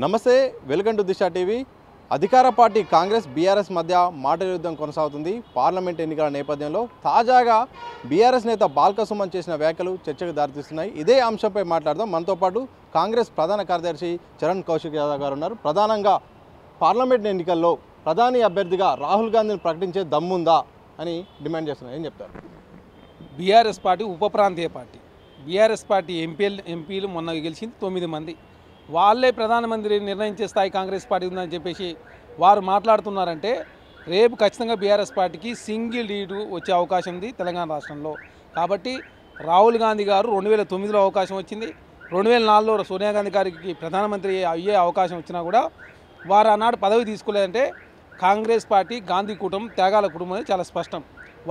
నమస్తే, welcome to Disha TV. అధికార party Congress BRS మధ్య మాటల యుద్ధం కొనసాగుతుంది. పార్లమెంట్ ఎన్నికల నేపథ్యంలో తాజాగా బీఆర్ఎస్ నేత బాల్క సుమన్ చేసిన వ్యాఖ్యలు చర్చకు దారితీస్తున్నాయి. ఇదే అంశంపై మాట్లాడదాం. మనతో పాటు కాంగ్రెస్ ప్రధాన కార్యదర్శి చరణ్ కౌశిక్ యాదవ్ గారు ఉన్నారు. ప్రధానంగా పార్లమెంట్ ఎన్నికల్లో ప్రధాని అభ్యర్థిగా రాహుల్ గాంధీని ప్రకటించే దమ్ముందా అని డిమాండ్ చేస్తున్నారు. ఏం చెప్తారు? బీఆర్ఎస్ పార్టీ ఉప ప్రాంతీయ పార్టీ. బీఆర్ఎస్ పార్టీ ఎంపీలు మొన్న గెలిచింది 9 మంది. వాళ్ళే ప్రధానమంత్రి నిర్ణయించే స్థాయి కాంగ్రెస్ పార్టీ ఉందని చెప్పేసి వారు మాట్లాడుతున్నారంటే రేపు ఖచ్చితంగా బీఆర్ఎస్ పార్టీకి సింగిల్ లీడు వచ్చే అవకాశం ఉంది తెలంగాణ రాష్ట్రంలో. కాబట్టి రాహుల్ గాంధీ గారు 2009లో అవకాశం వచ్చింది, 2004లో సోనియా గాంధీ గారికి ప్రధానమంత్రి అయ్యే అవకాశం వచ్చినా కూడా వారు ఆనాడు పదవి తీసుకోలేదంటే కాంగ్రెస్ పార్టీ గాంధీ కుటుంబం త్యాగాల కుటుంబం అనేది చాలా స్పష్టం.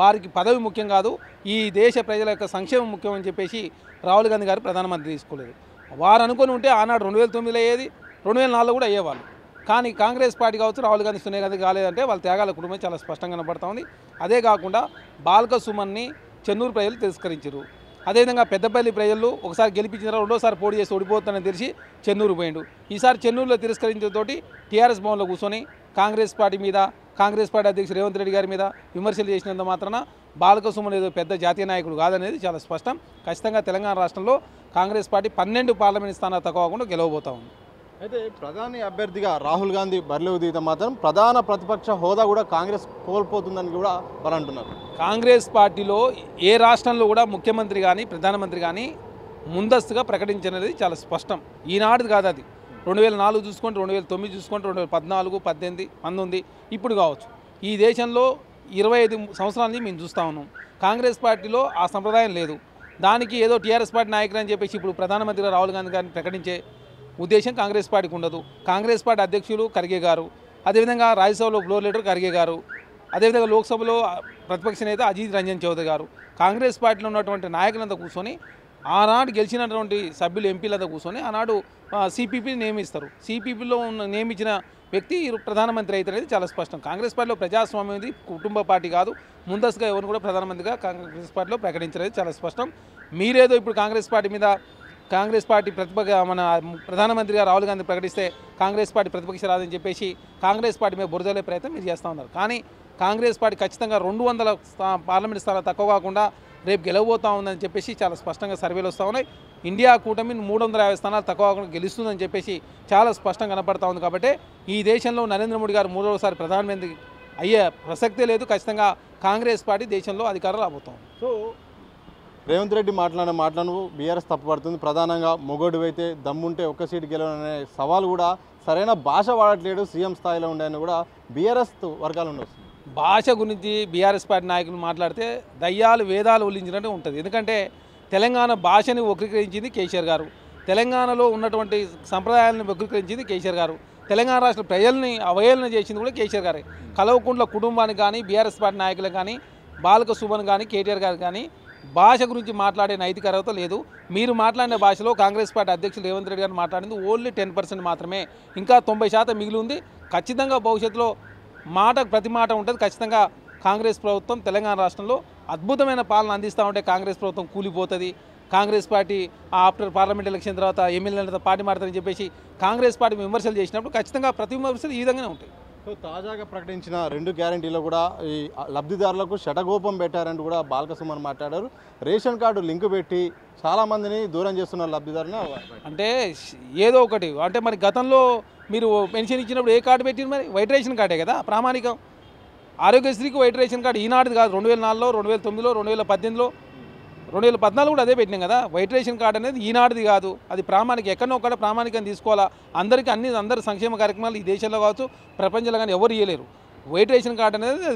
వారికి పదవి ముఖ్యం కాదు, ఈ దేశ ప్రజల యొక్క సంక్షేమం ముఖ్యం అని చెప్పేసి రాహుల్ గాంధీ గారు ప్రధానమంత్రి తీసుకోలేదు. వారు అనుకుని ఉంటే ఆనాడు 2009లో అయ్యేది, 2004లో కూడా అయ్యేవాళ్ళు. కానీ కాంగ్రెస్ పార్టీ కావచ్చు, రాహుల్ గాంధీ సోనియా గాంధీ కాలేదంటే వాళ్ళ త్యాగాల కుటుంబం చాలా స్పష్టంగా కనబడతా ఉంది. అదే కాకుండా బాల్క సుమన్ని చెన్నూరు ప్రజలు తిరస్కరించారు. అదేవిధంగా పెద్దపల్లి ప్రజలు ఒకసారి గెలిపించిన రెండోసారి పోటీ చేసి ఓడిపోతానని తెలిసి చెన్నూరు పోయిండు. ఈసారి చెన్నూరులో తిరస్కరించడంతోటి టీఆర్ఎస్ భవన్లో కూర్చొని కాంగ్రెస్ పార్టీ మీద, కాంగ్రెస్ పార్టీ అధ్యక్షుడు రేవంత్ రెడ్డి గారి మీద విమర్శలు చేసినంత మాత్రాన బాల్క సుమన్ ఏదో పెద్ద జాతీయ నాయకుడు కాదనేది చాలా స్పష్టం. ఖచ్చితంగా తెలంగాణ రాష్ట్రంలో కాంగ్రెస్ పార్టీ 12 పార్లమెంట్ స్థానాలు తక్కువకుండా గెలవబోతా ఉంది. అయితే ప్రధాని అభ్యర్థిగా రాహుల్ గాంధీ బరిలోకి దిగితే మాత్రం ప్రధాన ప్రతిపక్ష హోదా కూడా కాంగ్రెస్ కోల్పోతుందని కూడా వారు అంటున్నారు. కాంగ్రెస్ పార్టీలో ఏ రాష్ట్రంలో కూడా ముఖ్యమంత్రి కానీ ప్రధానమంత్రి కానీ ముందస్తుగా ప్రకటించినది చాలా స్పష్టం. ఈనాడు కాదు, అది 2004 చూసుకోండి, 2009 చూసుకోండి, 2014, 18, 19 ఇప్పుడు కావచ్చు. ఈ దేశంలో 25 సంవత్సరాల నుంచి మేము చూస్తూ ఉన్నాం. కాంగ్రెస్ పార్టీలో ఆ సంప్రదాయం లేదు. దానికి ఏదో టీఆర్ఎస్ పార్టీ నాయకులు అని చెప్పేసి ఇప్పుడు ప్రధానమంత్రిగా రాహుల్ గాంధీ గారిని ప్రకటించే ఉద్దేశం కాంగ్రెస్ పార్టీకి ఉండదు. కాంగ్రెస్ పార్టీ అధ్యక్షులు ఖర్గే గారు, అదేవిధంగా రాజ్యసభలో ఫ్లోర్ లీడర్ ఖర్గే గారు, అదేవిధంగా లోక్సభలో ప్రతిపక్ష నేత అజిత్ రంజన్ చౌదరి గారు, కాంగ్రెస్ పార్టీలో ఉన్నటువంటి నాయకులంతా కూర్చొని ఆనాడు గెలిచినటువంటి సభ్యులు ఎంపీలంతా కూర్చొని ఆనాడు సిపిపిని నియమిస్తారు. సిపిపిలో నియమించిన వ్యక్తి ప్రధానమంత్రి అవుతారనేది చాలా స్పష్టం. కాంగ్రెస్ పార్టీలో ప్రజాస్వామ్యం ఇది, కుటుంబ పార్టీ కాదు. ముందస్తుగా ఎవరు కూడా ప్రధానమంత్రిగా కాంగ్రెస్ పార్టీలో ప్రకటించలేదు చాలా స్పష్టం. మీరేదో ఇప్పుడు కాంగ్రెస్ పార్టీ మీద, కాంగ్రెస్ పార్టీ మన ప్రధానమంత్రిగా రాహుల్ గాంధీ ప్రకటిస్తే కాంగ్రెస్ పార్టీ ప్రతిపక్ష రాదని చెప్పేసి కాంగ్రెస్ పార్టీ మీద బురదలే ప్రయత్నం మీరు చేస్తూ ఉన్నారు. కానీ కాంగ్రెస్ పార్టీ ఖచ్చితంగా 200 పార్లమెంట్ స్థానాలు తక్కువ కాకుండా రేపు గెలవబోతా ఉందని చెప్పేసి చాలా స్పష్టంగా సర్వేలు వస్తూ ఉన్నాయి. ఇండియా కూటమి 350 స్థానాలు తక్కువ కాకుండా గెలుస్తుందని చెప్పేసి చాలా స్పష్టంగా కనపడతా ఉంది. కాబట్టి ఈ దేశంలో నరేంద్ర మోడీ గారు 3వసారి ప్రధానమంత్రి అయ్యే ప్రసక్తే లేదు. ఖచ్చితంగా కాంగ్రెస్ పార్టీ దేశంలో అధికారం రాబోతాం. సో రేవంత్ రెడ్డి మాటలను బీఆర్ఎస్ తప్పుపడుతుంది. ప్రధానంగా మొగోడు అయితే దమ్ముంటే ఒక్క సీటు గెలవననే సవాల్ కూడా సరైన భాష వాడట్లేడు, సీఎం స్థాయిలో ఉండని కూడా బీఆర్ఎస్ వర్గాలు ఉండొచ్చు. భాష గురించి బీఆర్ఎస్ పార్టీ నాయకులు మాట్లాడితే దయ్యాలు వేదాలు ఉల్లించినట్టు ఉంటుంది. ఎందుకంటే తెలంగాణ భాషని వక్రీకరించింది కేసీఆర్ గారు, తెలంగాణలో ఉన్నటువంటి సంప్రదాయాలను వక్రీకరించింది కేసీఆర్ గారు, తెలంగాణ రాష్ట్ర ప్రజల్ని అవహేళన చేసింది కూడా కేసీఆర్ గారే. కల్వకుంట్ల కుటుంబానికి కానీ, బీఆర్ఎస్ పార్టీ నాయకులకు కానీ, బాల్క సుమన్ కానీ, కేటీఆర్ గారు కానీ భాష గురించి మాట్లాడే నైతిక అర్హత లేదు. మీరు మాట్లాడిన భాషలో కాంగ్రెస్ పార్టీ అధ్యక్షులు రేవంత్ రెడ్డి గారు మాట్లాడింది ఓన్లీ 10% మాత్రమే. ఇంకా 90% మిగిలి ఉంది. ఖచ్చితంగా భవిష్యత్తులో ప్రతి మాట ఉంటుంది. ఖచ్చితంగా కాంగ్రెస్ ప్రభుత్వం తెలంగాణ రాష్ట్రంలో అద్భుతమైన పాలన అందిస్తూ ఉంటే కాంగ్రెస్ ప్రభుత్వం కూలిపోతుంది. Congress party after parliament election తర్వాత ఎమ్మెల్యేలతో పార్టీ మారుతుందని చెప్పేసి కాంగ్రెస్ పార్టీ విమర్శలు చేసినప్పుడు ఖచ్చితంగా ప్రతి విమర్శలు ఈ విధంగానే ఉంటాయి. సో తాజాగా ప్రకటించిన 2 గ్యారంటీలో కూడా ఈ లబ్ధిదారులకు శటగోపం పెట్టారంటూ కూడా బాల్క సుమన్ మాట్లాడారు. రేషన్ కార్డు లింకు పెట్టి చాలామందిని దూరం చేస్తున్నారు లబ్ధిదారులు. అంటే ఏదో ఒకటి అంటే మరి గతంలో మీరు పెన్షన్ ఇచ్చినప్పుడు ఏ కార్డు పెట్టింది? మరి వైట్ రేషన్ కార్డే కదా ప్రామాణికం. ఆరోగ్యశ్రీకి వైట్ రేషన్ కార్డు ఈనాడు కాదు, 2004లో, 2009లో, 2018లో, 2014 కూడా అదే పెట్టినాం కదా. వైట్ రేషన్ కార్డు అనేది ఈనాడుది కాదు, అది ప్రామాణిక. ఎక్కడో ఒకటి ప్రామాణికం తీసుకోవాలా. అందరి సంక్షేమ కార్యక్రమాలు ఈ దేశంలో కావచ్చు, ప్రపంచంలో కానీ ఎవరు ఇవ్వలేరు. వైట్ రేషన్ కార్డు అనేది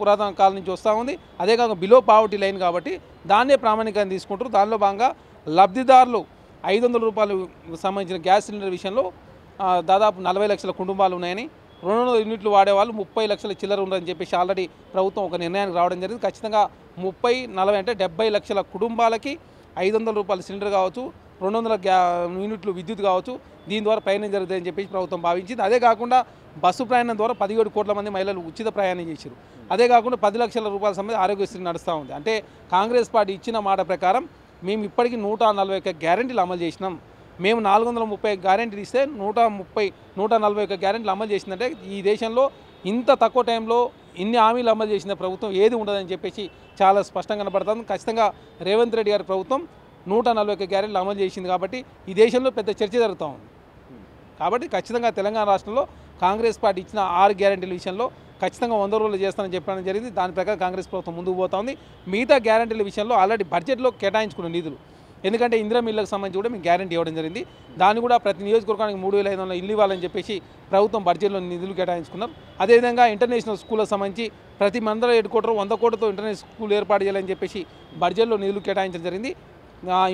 పురాతన కాలం నుంచి వస్తూ ఉంది. అదే కాక బిలో పావర్టీ లైన్ కాబట్టి దాన్నే ప్రామాణికంగా తీసుకుంటారు. దానిలో భాగంగా లబ్ధిదారులు 500 రూపాయలు సంబంధించిన గ్యాస్ సిలిండర్ విషయంలో దాదాపు 40 లక్షల కుటుంబాలు ఉన్నాయని, 200 యూనిట్లు వాడేవాళ్ళు 30 లక్షల చిల్లర ఉందని చెప్పేసి ఆల్రెడీ ప్రభుత్వం ఒక నిర్ణయానికి రావడం జరిగింది. ఖచ్చితంగా 30-40 అంటే 70 లక్షల కుటుంబాలకి 500 రూపాయల సిలిండర్ కావచ్చు, 200 యూనిట్లు విద్యుత్ కావచ్చు, దీని ద్వారా ప్రయాణం జరుగుతుందని చెప్పేసి ప్రభుత్వం భావించింది. అదే కాకుండా బస్సు ప్రయాణం ద్వారా 17 కోట్ల మంది మహిళలు ఉచిత ప్రయాణం చేశారు. అదే కాకుండా 10 లక్షల రూపాయల సంబంధించి ఆరోగ్యశ్రీ నడుస్తూ ఉంది. అంటే కాంగ్రెస్ పార్టీ ఇచ్చిన మాట ప్రకారం మేము ఇప్పటికీ 141 గ్యారెంటీలు అమలు చేసినాం. మేము 430 గ్యారెంటీలు ఇస్తే 141 గ్యారెంటీలు అమలు చేసిందంటే ఈ దేశంలో ఇంత తక్కువ టైంలో ఇన్ని హామీలు అమలు చేసిన ప్రభుత్వం ఏది ఉండదని చెప్పేసి చాలా స్పష్టంగా కనబడుతుంది. ఖచ్చితంగా రేవంత్ రెడ్డి గారి ప్రభుత్వం 141 గ్యారెంటీలు అమలు చేసింది కాబట్టి ఈ దేశంలో పెద్ద చర్చ జరుగుతూ ఉంది. కాబట్టి ఖచ్చితంగా తెలంగాణ రాష్ట్రంలో కాంగ్రెస్ పార్టీ ఇచ్చిన 6 గ్యారెంటీల విషయంలో ఖచ్చితంగా 100 రోజులు చేస్తానని చెప్పడం జరిగింది. దాని ప్రకారం కాంగ్రెస్ ప్రభుత్వం ముందుకు పోతా ఉంది. మిగతా గ్యారెంటీల విషయంలో ఆల్రెడీ బడ్జెట్లో కేటాయించుకున్న నిధులు, ఎందుకంటే ఇందిరా మిల్లుకు సంబంధించి కూడా మీకు గ్యారెంటీ ఇవ్వడం జరిగింది. దాన్ని కూడా ప్రతి నియోజకవర్గానికి 3500 ఇల్లు ఇవ్వాలని చెప్పేసి ప్రభుత్వం బడ్జెట్లో నిధులు కేటాయించుకున్నారు. అదేవిధంగా ఇంటర్నేషనల్ స్కూళ్ళకు సంబంధించి ప్రతి మండల హెడ్ క్వార్టర్ 100 కోట్లతో ఇంటర్నేషనల్ స్కూల్ ఏర్పాటు చేయాలని చెప్పేసి బడ్జెట్లో నిధులు కేటాయించడం జరిగింది.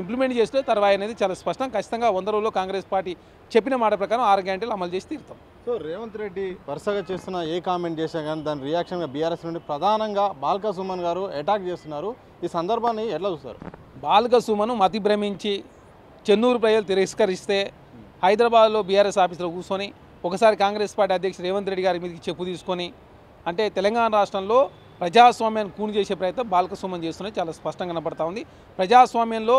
ఇంప్లిమెంట్ చేస్తే తర్వాత అనేది చాలా స్పష్టం. ఖచ్చితంగా 100 రోజుల్లో కాంగ్రెస్ పార్టీ చెప్పిన మాట ప్రకారం 6 గ్యారెంటీలు అమలు చేసి తీరుతాం. సో రేవంత్ రెడ్డి వరుసగా చేస్తున్న ఏ కామెంట్ చేసినా కానీ దాని రియాక్షన్గా బీఆర్ఎస్ నుండి ప్రధానంగా బాల్క సుమన్ గారు అటాక్ చేస్తున్నారు. ఈ సందర్భాన్ని ఎట్లా చూస్తారు? బాల్క సుమను మతి భ్రమించి చెన్నూరు ప్రజలు తిరస్కరిస్తే హైదరాబాద్లో బీఆర్ఎస్ ఆఫీసులో కూర్చొని ఒకసారి కాంగ్రెస్ పార్టీ అధ్యక్షుడు రేవంత్ రెడ్డి గారి మీదకి చెప్పు తీసుకొని అంటే తెలంగాణ రాష్ట్రంలో ప్రజాస్వామ్యాన్ని కూని చేసే ప్రయత్నం బాల్క సుమన్ చేస్తున్నది చాలా స్పష్టంగా కనపడతా ఉంది. ప్రజాస్వామ్యంలో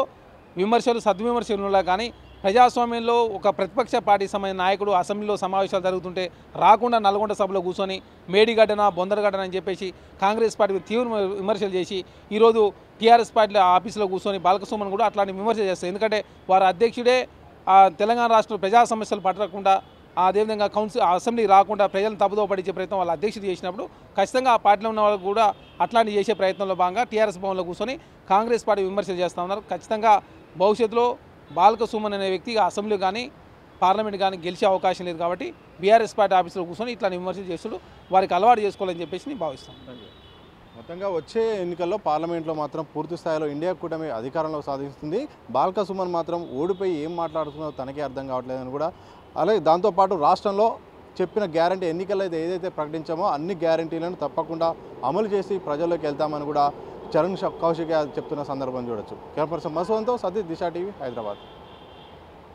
విమర్శలు సద్విమర్శలు కానీ ప్రజాస్వామ్యంలో ఒక ప్రతిపక్ష పార్టీ సంబంధించిన నాయకుడు అసెంబ్లీలో సమావేశాలు జరుగుతుంటే రాకుండా నల్గొండ సభలో కూర్చొని మేడిగడ్డన బొందరగడ్డన అని చెప్పేసి కాంగ్రెస్ పార్టీ తీవ్ర విమర్శలు చేసి ఈరోజు టీఆర్ఎస్ పార్టీ ఆఫీసులో కూర్చొని బాల్క సుమన్ కూడా అట్లాంటి విమర్శ చేస్తారు. ఎందుకంటే వారి అధ్యక్షుడే తెలంగాణ రాష్ట్రంలో ప్రజా సమస్యలు పట్టకుండా అదేవిధంగా అసెంబ్లీ రాకుండా ప్రజలను తప్పుదో పడించే ప్రయత్నం వాళ్ళ అధ్యక్షుడు చేసినప్పుడు ఖచ్చితంగా ఆ పార్టీలో ఉన్న వాళ్ళు కూడా అట్లాంటి చేసే ప్రయత్నంలో భాగంగా టీఆర్ఎస్ భవన్లో కూర్చొని కాంగ్రెస్ పార్టీ విమర్శలు చేస్తూ ఉన్నారు. ఖచ్చితంగా భవిష్యత్తులో బాల్క సుమన్ అనే వ్యక్తి అసెంబ్లీ కానీ పార్లమెంట్ కానీ గెలిచే అవకాశం లేదు కాబట్టి బీఆర్ఎస్ పార్టీ ఆఫీసులో కూర్చొని ఇట్లాంటి విమర్శలు చేస్తుడు వారికి అలవాటు చేసుకోవాలని చెప్పేసి నేను భావిస్తాను. మొత్తంగా వచ్చే ఎన్నికల్లో పార్లమెంట్లో మాత్రం పూర్తి స్థాయిలో ఇండియా కూటమి అధికారంలో సాధిస్తుంది. బాల్క సుమన్ మాత్రం ఓడిపోయి ఏం మాట్లాడుతుందో తనకే అర్థం కావట్లేదని కూడా, అలాగే దాంతోపాటు రాష్ట్రంలో చెప్పిన గ్యారంటీ ఎన్నికల్లో ఏదైతే ప్రకటించామో అన్ని గ్యారంటీలను తప్పకుండా అమలు చేసి ప్రజల్లోకి వెళ్తామని కూడా చరణ్ కౌశిక్ చెప్తున్న సందర్భం చూడొచ్చు. కెమెరా పర్సన్ మసూదంతో సతీష్, దిశ టీవీ, హైదరాబాద్.